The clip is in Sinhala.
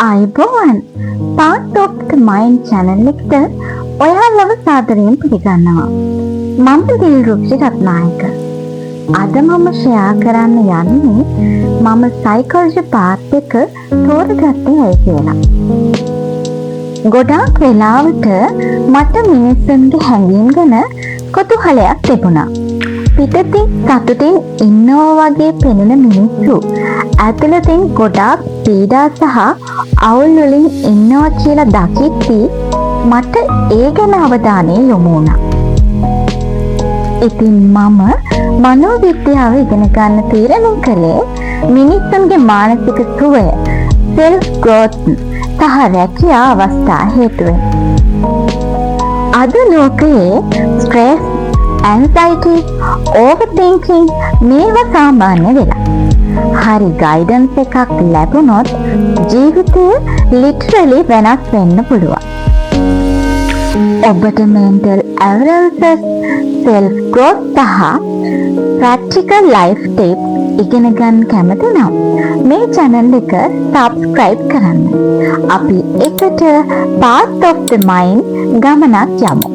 අයිබෝවන් part of the mind channel එකට ඔයාලව සාදරයෙන් පිළිගන්නවා. මම දිල්රුක්ෂි රත්නායක. අද මම ෂෙයා කරන්න යන්නේ මම සයිකොලොජි පාර්ට් එක තෝරගත්තේ ඇයි කියලා. ගොඩාක් වෙලාවට මට මිනිස්සුන්ගේ හැඟීම් ගැන කුතුහලයක් තිබුණා. පිටතින් සතුටින් ඉන්නවා වගේ පෙනෙන මිනිස්සු ඇතුළතින් ගොඩාක් පීඩා සහ අවුල් වලින් ඉන්නවා කියලා දකිද්දී මට ඒ ගැන අවධානය යොමු වුණා. ඉතින් මම මනෝවිද්‍යාව ඉගෙන ගන්න තීරණය කළේ මිනිස්සුන්ගේ මානසික සුවය, self growth සහ රැකියා අවස්ථා හේතුවෙන්. අද ලෝකයේ stress, anxiety, overthinking මේවා සාමාන්‍ය වෙලා. හරි ගයිඩන්ස් එකක් ලැබුණොත් ජීවිතය ලිටරලි වෙනස් වෙන්න පුළුවන්. ඔබට mental awareness, self growth සහ practical life tips ඉගෙන ගන්න කැමති නම් මේ channel එක subscribe කරන්න. අපි එකට part of the mind ගමනක් යමු.